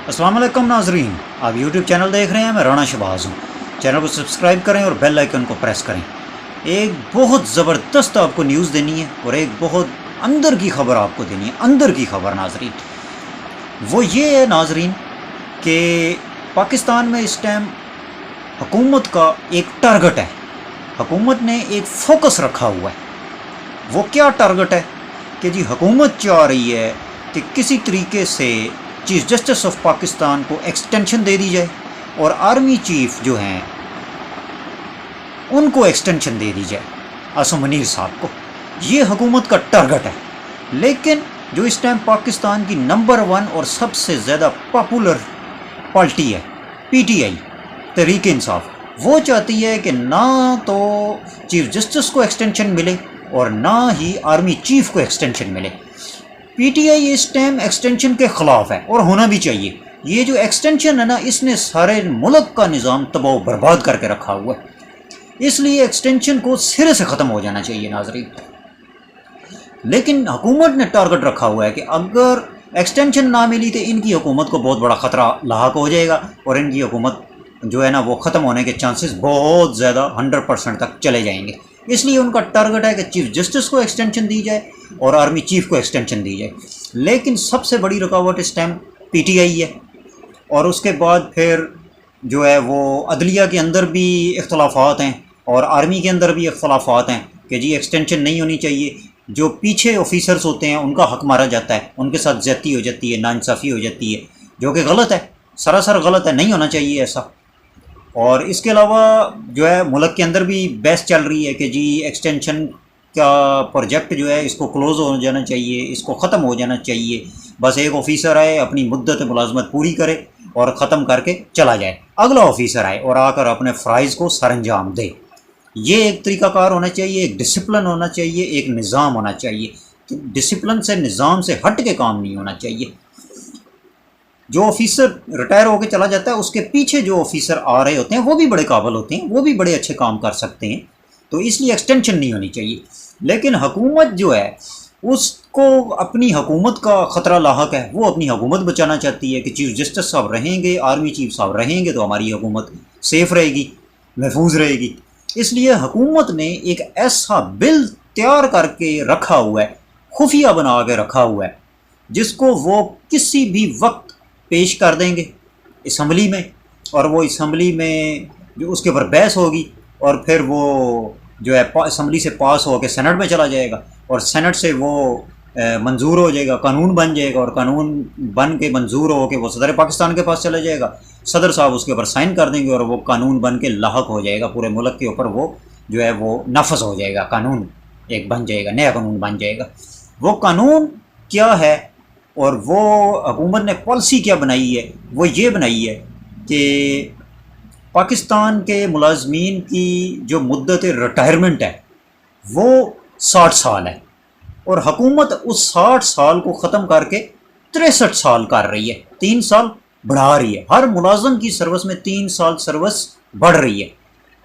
अस्सलाम वालेकुम नाजरीन, आप यूट्यूब चैनल देख रहे हैं। मैं राना शहबाज हूँ। चैनल को सब्सक्राइब करें और बेल आइकन को प्रेस करें। एक बहुत ज़बरदस्त आपको न्यूज़ देनी है और एक बहुत अंदर की खबर आपको देनी है। अंदर की खबर नाजरीन, वो ये है नाजरीन कि पाकिस्तान में इस टाइम हुकूमत का एक टारगेट है। हुकूमत ने एक फोकस रखा हुआ है। वो क्या टारगेट है कि जी हुकूमत चाह रही है कि किसी तरीके से चीफ जस्टिस ऑफ पाकिस्तान को एक्सटेंशन दे दी जाए और आर्मी चीफ जो हैं उनको एक्सटेंशन दे दी जाए, आसम मुनीर साहब को। ये हुकूमत का टारगेट है। लेकिन जो इस टाइम पाकिस्तान की नंबर 1 और सबसे ज़्यादा पॉपुलर पार्टी है PTI, तहरीक इंसाफ, वो चाहती है कि ना तो चीफ जस्टिस को एक्सटेंशन मिले और ना ही आर्मी चीफ को एक्सटेंशन मिले। PTI इस टाइम एक्सटेंशन के ख़िलाफ़ है और होना भी चाहिए। ये जो एक्सटेंशन है ना, इसने सारे मुल्क का निज़ाम तबाह बर्बाद करके रखा हुआ है। इसलिए एक्सटेंशन को सिरे से ख़त्म हो जाना चाहिए नाजरीन। लेकिन हुकूमत ने टारगेट रखा हुआ है कि अगर एक्सटेंशन ना मिली तो इनकी हुकूमत को बहुत बड़ा ख़तरा लाहक हो जाएगा और इनकी हुकूमत जो है ना वो ख़त्म होने के चांसेस बहुत ज़्यादा 100% तक चले जाएंगे। इसलिए उनका टारगेट है कि चीफ जस्टिस को एक्सटेंशन दी जाए और आर्मी चीफ को एक्सटेंशन दी जाए। लेकिन सबसे बड़ी रुकावट इस टाइम PTI है। और उसके बाद फिर जो है वो अदलिया के अंदर भी इख्तलाफात हैं और आर्मी के अंदर भी इख्तलाफात हैं कि जी एक्सटेंशन नहीं होनी चाहिए। जो पीछे ऑफिसर्स होते हैं उनका हक मारा जाता है, उनके साथ ज़्यादती हो जाती है, नाइंसाफ़ी हो जाती है, जो कि गलत है, सरासर गलत है, नहीं होना चाहिए ऐसा। और इसके अलावा जो है मुल्क के अंदर भी बहस चल रही है कि जी एक्सटेंशन का प्रोजेक्ट जो है इसको क्लोज़ हो जाना चाहिए, इसको ख़त्म हो जाना चाहिए। बस एक ऑफिसर आए, अपनी मुद्दत मुलाजमत पूरी करे और ख़त्म करके चला जाए, अगला ऑफिसर आए और आकर अपने फ़राइज़ को सरअंजाम दे। ये एक तरीक़ाकार होना चाहिए, एक डिसिप्लिन होना चाहिए, एक निज़ाम होना चाहिए। तो डिसिप्लिन से, निज़ाम से हट के काम नहीं होना चाहिए। जो ऑफिसर रिटायर होकर चला जाता है उसके पीछे जो ऑफिसर आ रहे होते हैं वो भी बड़े काबिल होते हैं, वो भी बड़े अच्छे काम कर सकते हैं। तो इसलिए एक्सटेंशन नहीं होनी चाहिए। लेकिन हुकूमत जो है उसको अपनी हुकूमत का ख़तरा लाहक है। वो अपनी हुकूमत बचाना चाहती है कि चीफ जस्टिस साहब रहेंगे, आर्मी चीफ साहब रहेंगे तो हमारी हुकूमत सेफ़ रहेगी, महफूज रहेगी। इसलिए हुकूमत ने एक ऐसा बिल तैयार करके रखा हुआ है, खुफिया बना के रखा हुआ है, जिसको वो किसी भी वक्त पेश कर देंगे असम्बली में। और वो असम्बली में जो उसके ऊपर बहस होगी और फिर वो जो है असम्बली से पास हो के सेनेट में चला जाएगा और सेनेट से वो मंजूर हो जाएगा, कानून बन जाएगा और कानून बन के मंजूर हो के वो सदर पाकिस्तान के पास चला जाएगा। सदर साहब उसके ऊपर साइन कर देंगे और वो कानून बन के लाहक हो जाएगा पूरे मुल्क के ऊपर। वो जो है वो नफज हो जाएगा, कानून एक बन जाएगा, नया कानून बन जाएगा। वो कानून क्या है और वो हुकूमत ने पॉलिसी क्या बनाई है, वो ये बनाई है कि पाकिस्तान के मुलाजमीन की जो मुद्दत रिटायरमेंट है वो 60 साल है और हुकूमत उस 60 साल को ख़त्म करके 63 साल कर रही है, 3 साल बढ़ा रही है। हर मुलाजम की सर्विस में 3 साल सर्विस बढ़ रही है।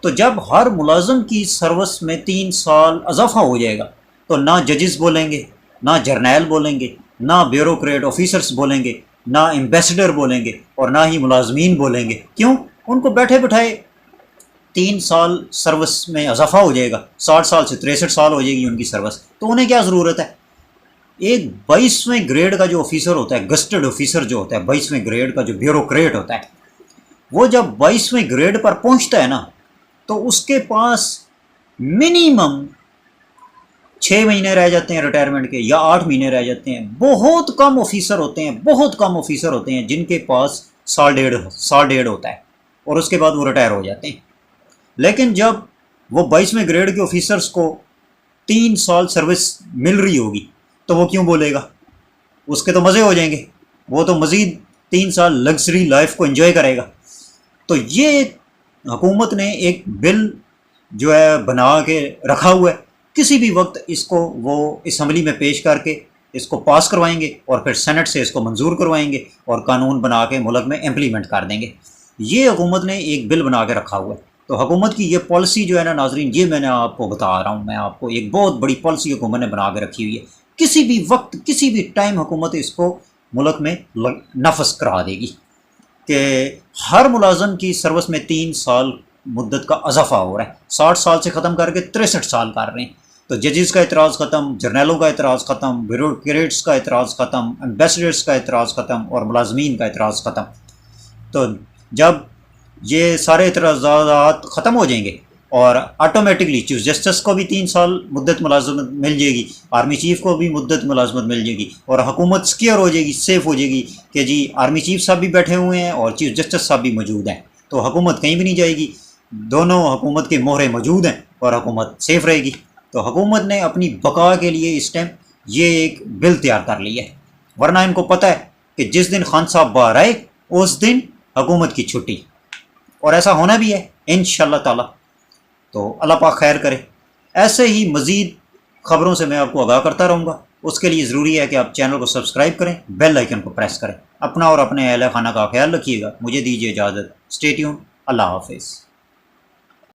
तो जब हर मुलाजम की सर्विस में 3 साल इजाफा हो जाएगा तो ना जजेस बोलेंगे, ना जर्नैल बोलेंगे, ना ब्यूरोक्रेट ऑफिसर्स बोलेंगे, ना एम्बेसडर बोलेंगे और ना ही मुलाजमीन बोलेंगे। क्यों? उनको बैठे बिठाए 3 साल सर्विस में इजाफा हो जाएगा, 60 साल से 63 साल हो जाएगी उनकी सर्विस। तो उन्हें क्या ज़रूरत है? एक 22वें ग्रेड का जो ऑफिसर होता है, गस्टेड ऑफिसर जो होता है, 22वें ग्रेड का जो ब्यूरोक्रेट होता है, वो जब 22वें ग्रेड पर पहुंचता है ना तो उसके पास मिनिमम 6 महीने रह जाते हैं रिटायरमेंट के या 8 महीने रह जाते हैं। बहुत कम ऑफिसर होते हैं, बहुत कम ऑफिसर होते हैं जिनके पास साल डेढ़ होता है और उसके बाद वो रिटायर हो जाते हैं। लेकिन जब वो 22वें ग्रेड के ऑफिसर्स को 3 साल सर्विस मिल रही होगी तो वो क्यों बोलेगा? उसके तो मज़े हो जाएंगे, वो तो मज़ीद 3 साल लग्जरी लाइफ को एंजॉय करेगा। तो ये हुकूमत ने एक बिल जो है बना के रखा हुआ है। किसी भी वक्त इसको वो असम्बली में पेश करके इसको पास करवाएंगे और फिर सेनेट से इसको मंजूर करवाएंगे और कानून बना के मुल्क में इम्प्लीमेंट कर देंगे। ये हुकूमत ने एक बिल बना के रखा हुआ है। तो हुकूमत की ये पॉलिसी जो है ना नाजरीन, ये मैंने आपको बता रहा हूँ, मैं आपको एक बहुत बड़ी पॉलिसी हुकूमत ने बना के रखी हुई है। किसी भी वक्त, किसी भी टाइम हुकूमत इसको मुल्क में नफज करा देगी। کہ ہر ملازم کی سروس میں 3 سال مدت کا اضافہ ہو رہا ہے، 60 سال سے ختم کر کے 63 سال کر رہے ہیں۔ تو ججز کا اعتراض ختم، جرنیلوں کا اعتراض ختم، بیوروکریٹس کا اعتراض ختم، ایمبیسڈرس کا اعتراض ختم، اور ملازمین کا اعتراض ختم۔ تو جب یہ سارے اعتراضات ختم ہو جائیں گے اور آٹومیٹکلی چیف جسٹس کو بھی 3 سال مدت ملازمت مل جائے گی، آرمی چیف کو بھی مدت ملازمت مل جائے گی، اور حکومت سکیور ہو جائے گی، سیف ہو جائے گی کہ جی آرمی چیف صاحب بھی بیٹھے ہوئے ہیں اور چیف جسٹس صاحب بھی موجود ہیں، تو حکومت کہیں بھی نہیں جائے گی، دونوں حکومت کے مہرے موجود ہیں اور حکومت سیف رہے گی۔ تو حکومت نے اپنی بقا کے لیے اس ٹائم یہ ایک بل تیار کر لیا ہے، ورنہ ان کو پتہ ہے کہ جس دن خان صاحب باہر آئے اس دن حکومت کی چھٹی، اور ایسا ہونا بھی ہے انشاءاللہ تعالی۔ تو اللہ پاک خیر کرے۔ ایسے ہی مزید خبروں سے میں آپ کو آگاہ کرتا رہوں گا، اس کے لیے ضروری ہے کہ آپ چینل کو سبسکرائب کریں، بیل آئیکن کو پریس کریں۔ اپنا اور اپنے اہل خانہ کا خیال رکھیے گا۔ مجھے دیجیے اجازت۔ Stay tune. اللہ حافظ۔